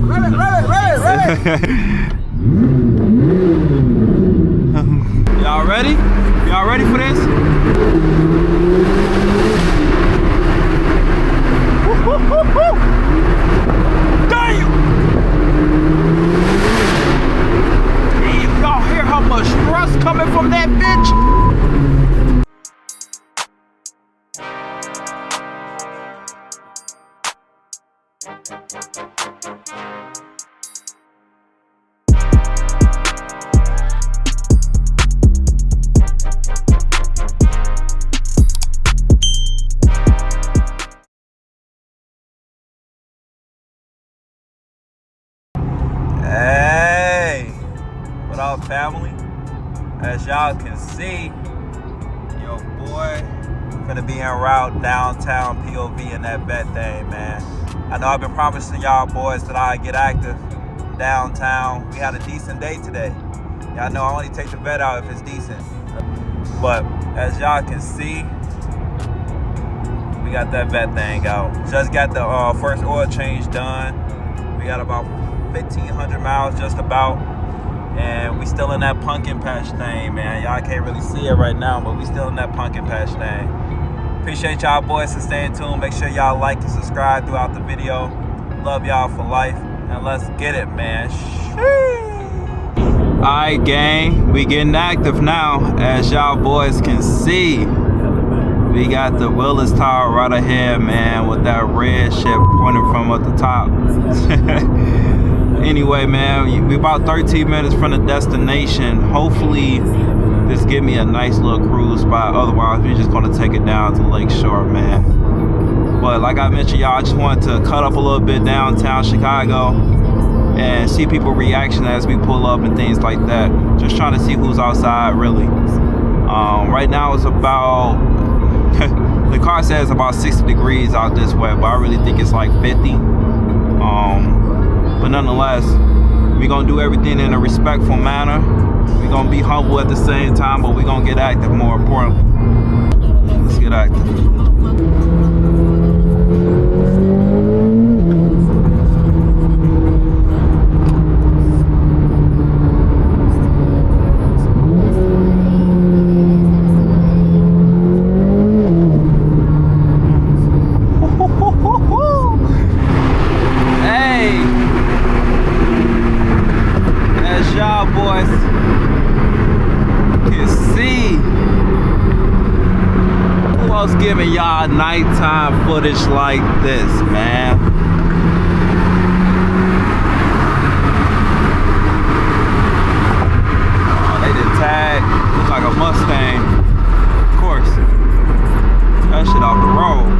Y'all ready? Y'all ready for this? Damn! Y'all hear how much thrust coming from that bitch? Hey, what up, family? As y'all can see, your boy finna be en route downtown POV in that vet thing, man. I know I've been promising y'all boys that I'd get active downtown. We had a decent day today. Y'all know I only take the vet out if it's decent. But as y'all can see, we got that vet thing out. Just got the first oil change done. We got about 1,500 miles just about, and we still in that pumpkin patch thing, man. Y'all can't really see it right now, but we still in that pumpkin patch thing. Appreciate y'all boys for staying tuned. Make sure y'all like and subscribe throughout the video. Love y'all for life, and let's get it, man. Alright, gang, we getting active now. As y'all boys can see, we got the Willis Tower right ahead, man, with that red shit pointing from at the top. Anyway, man, we about 13 minutes from the destination. Hopefully, this give me a nice little cruise spot. Otherwise, we're just gonna take it down to Lakeshore, man. But like I mentioned, y'all, I just wanted to cut up a little bit downtown Chicago and see people reaction as we pull up and things like that. Just trying to see who's outside, really. Right now, it's about the car says about 60 degrees out this way, but I really think it's like 50. But nonetheless, we're gonna do everything in a respectful manner. We're gonna be humble at the same time, but we're gonna get active more importantly. Let's get active. Giving y'all nighttime footage like this, man. Oh, they did tag. Looks like a Mustang. Of course. That shit off the road.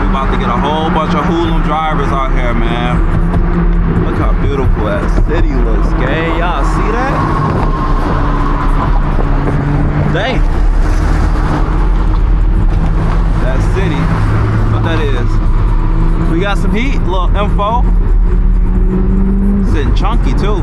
We about to get a whole bunch of hoodlum drivers out here, man. Look how beautiful that city looks, gang. Y'all see that? Dang. That city, what that is. We got some heat, little info. Sitting chunky too.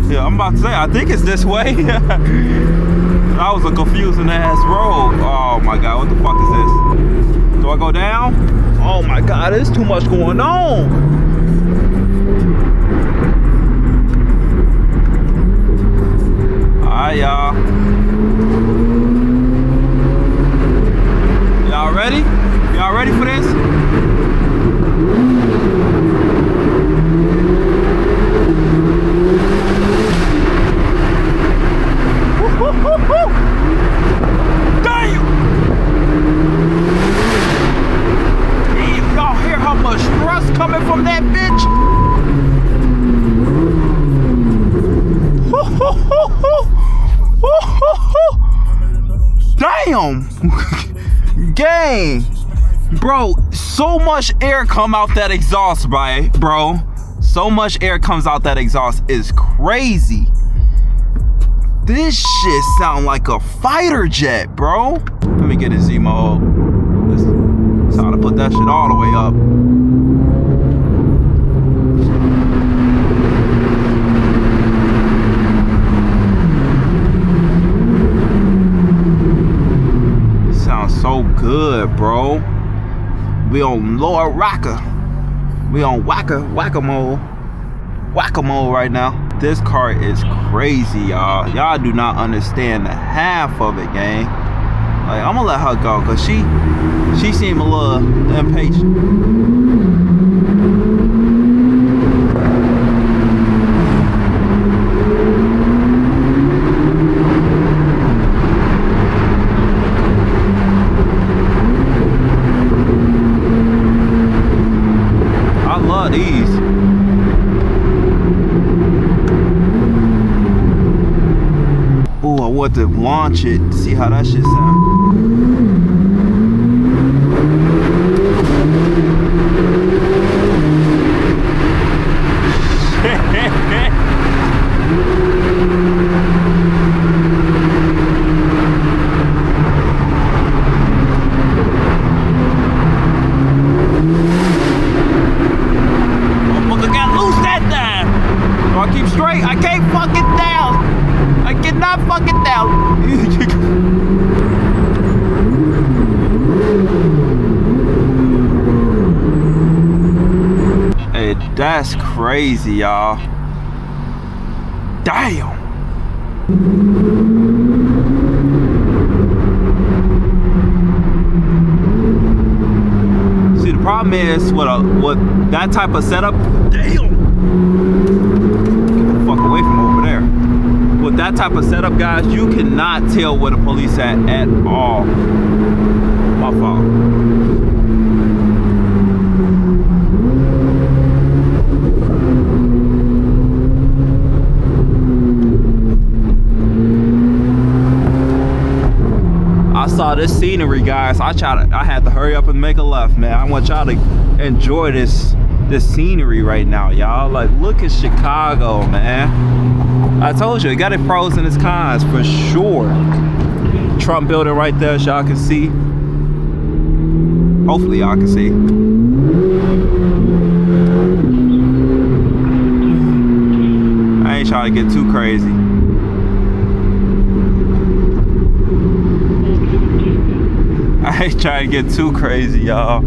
Yeah, I'm about to say, I think it's this way. That was a confusing ass road. Oh my God, what the fuck is this? Do I go down? Oh my God, there's too much going on. Alright, y'all. Y'all ready? Y'all ready for this? Damn! Y'all hear how much thrust coming from that bitch? Damn! Gang! Bro, so much air come out that exhaust, bro. So much air comes out that exhaust is crazy. This shit sound like a fighter jet, bro. Let me get a Z mode. This is how the gotta put that shit all the way up. Sounds so good, bro. We on Lower Rocker. We on whack-a-mole right now. This car is crazy, y'all. Y'all do not understand the half of it, gang. Like, I'm gonna let her go, cause she seemed a little impatient. I love these. Ooh, I want to launch it to see how that shit sound. Motherfucker got loose that time. So I keep straight. I can't fuck it down. I cannot fuck it down. Hey, that's crazy, y'all. Damn. See, the problem is with that type of setup. Damn. Get the fuck away from over there. With that type of setup, guys, you cannot tell where the police at all. My fault. I saw this scenery, guys. I had to hurry up and make a left, man. I want y'all to enjoy this scenery right now, y'all. Like, look at Chicago, man. I told you, it got its pros and its cons for sure. Trump building right there, so y'all can see. Hopefully y'all can see. I ain't trying to get too crazy. I ain't trying to get too crazy, y'all.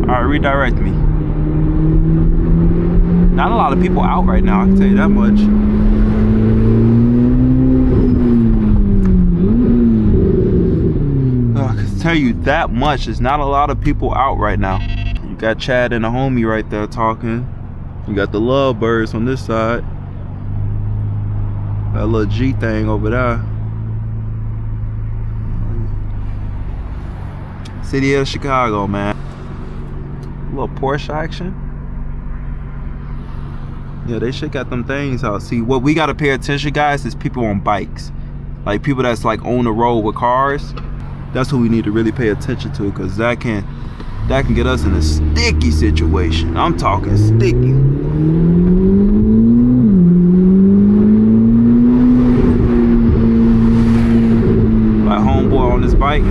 Alright, redirect me. Not a lot of people out right now, I can tell you that much. I can tell you that much. There's not a lot of people out right now. You got Chad and the homie right there talking. You got the lovebirds on this side. That little G thing over there. City of Chicago, man. A little Porsche action. Yeah, they should got them things out. See, what we gotta pay attention, guys, is people on bikes. Like people that's like on the road with cars. That's who we need to really pay attention to, because that can get us in a sticky situation. I'm talking sticky. Like homeboy on this bike.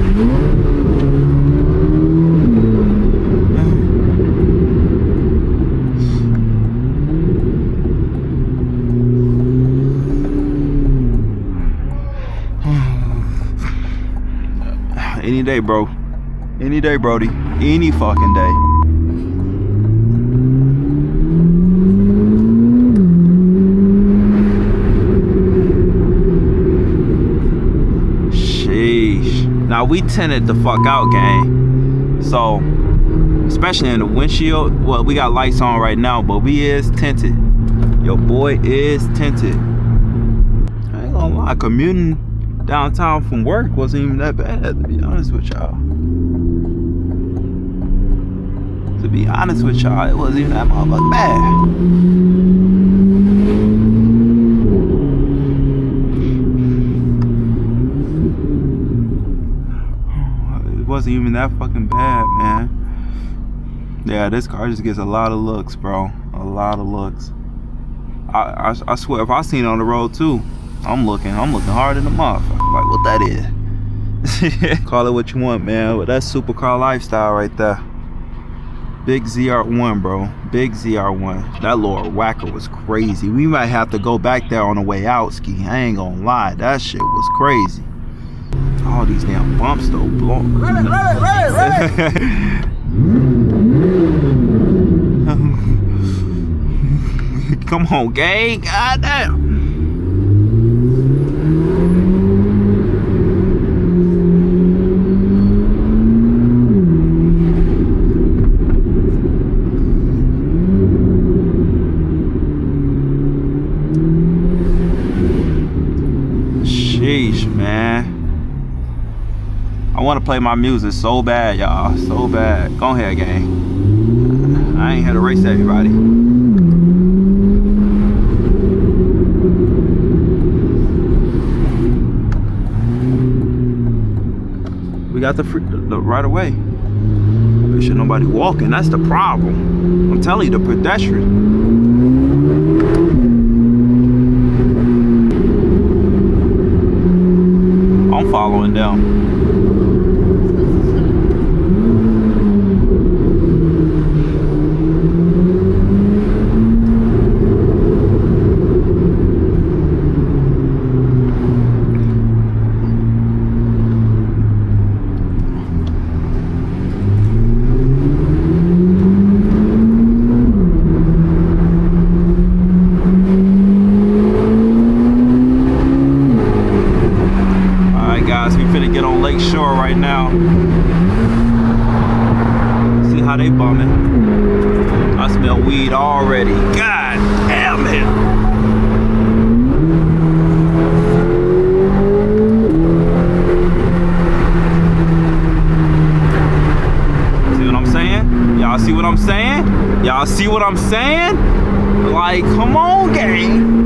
Any day, bro. Any day, Brody. Any fucking day. Sheesh. Now we tinted the fuck out, gang. So, especially in the windshield. Well, we got lights on right now, but we is tinted. Your boy is tinted. I ain't gonna lie, commuting downtown from work wasn't even that bad, to be honest with y'all. To be honest with y'all, it wasn't even that motherfucking bad. It wasn't even that fucking bad, man. Yeah, this car just gets a lot of looks, bro. A lot of looks. I swear, if I seen it on the road too, I'm looking hard in the motherfucker. Like, what that is? Call it what you want, man, but that's supercar lifestyle right there. Big ZR1, bro. Big ZR1. That little whacker was crazy. We might have to go back there on the way out, Ski. I ain't gonna lie, that shit was crazy. All these damn bumps though, blowing. Come on, gang. Goddamn. Sheesh, man. I want to play my music so bad, y'all. So bad. Go ahead, gang. I ain't here to race everybody. We got the right away. There should nobody walking. That's the problem. I'm telling you, the pedestrian. I'm following them. Shore right now. See how they bumming. I smell weed already. God damn it. See what I'm saying? Y'all see what I'm saying? Y'all see what I'm saying? Like, come on, gang.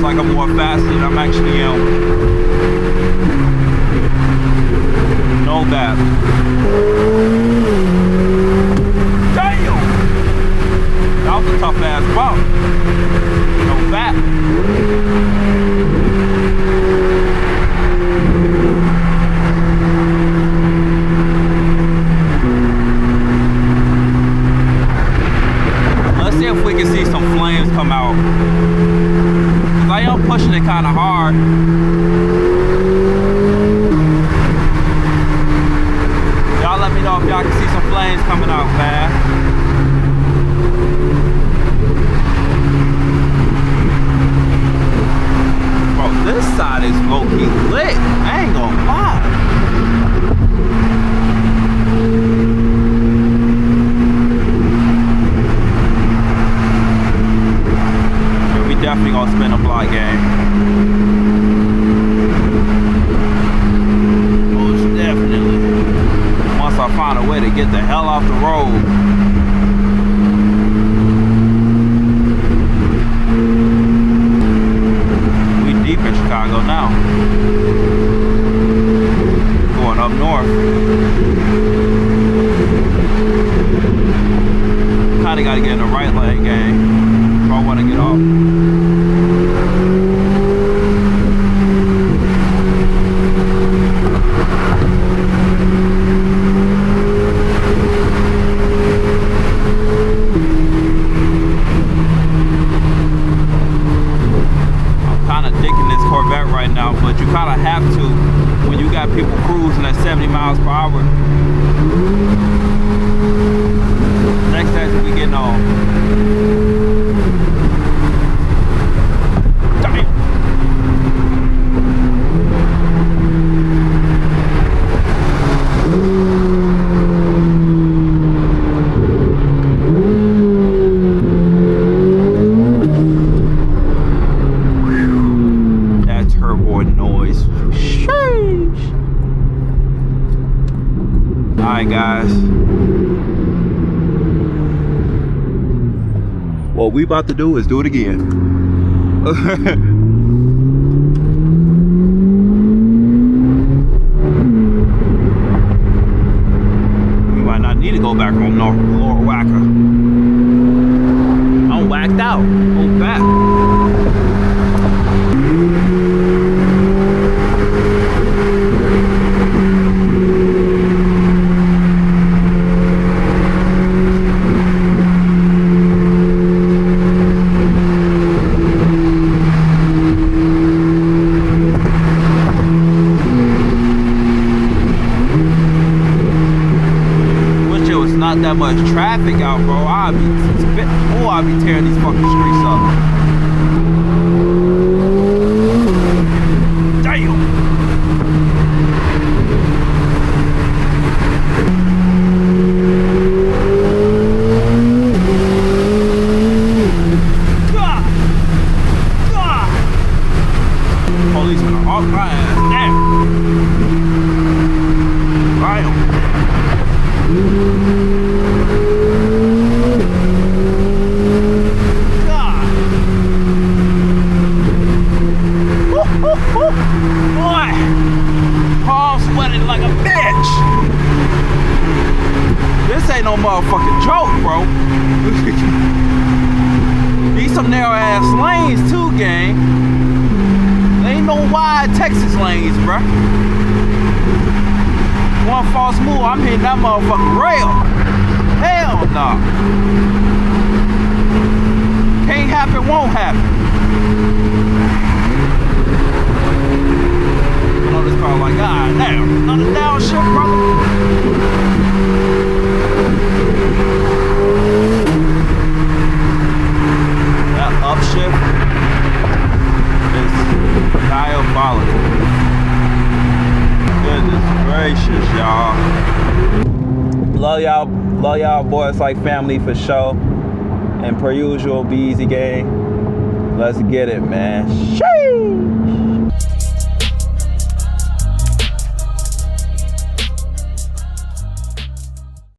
Like I'm more faster than I'm actually am. No bad. Damn! That was a tough ass bump. No fat. Let's see if we can see some flames come out. I am pushing it kind of hard. Y'all let me know if y'all can see some flames coming out, man. Bro, this side is low-key lit. I ain't gonna lie. Definitely gonna spin a block game. Most definitely. Once I find a way to get the hell off the road. We deep in Chicago now. Going up north. Kinda gotta get in the right lane, gang. If I wanna get off. Right now, but you kind of have to when you got people cruising at 70 miles per hour. Next exit we getting on. Damn. Alright, guys. What we about to do is do it again. We might not need to go back on Lower Wacker. I'm whacked out. Go back. Not that much traffic out, bro. I'll be tearing these fucking streets up. Damn. God. God. Police gonna hawk my ass. Damn. Damn. Boy, palm sweating like a bitch. This ain't no motherfucking joke, bro. These some narrow ass lanes too, gang. There ain't no wide Texas lanes, bro. One false move, I'm hitting that motherfucking rail. Hell no. Can't happen, won't happen. This car like, God damn, another downshift, brother. That upshift is diabolical. Goodness gracious, y'all. Love y'all boys like family for sure. And per usual, BeeZy gang. Let's get it, man. Sheesh.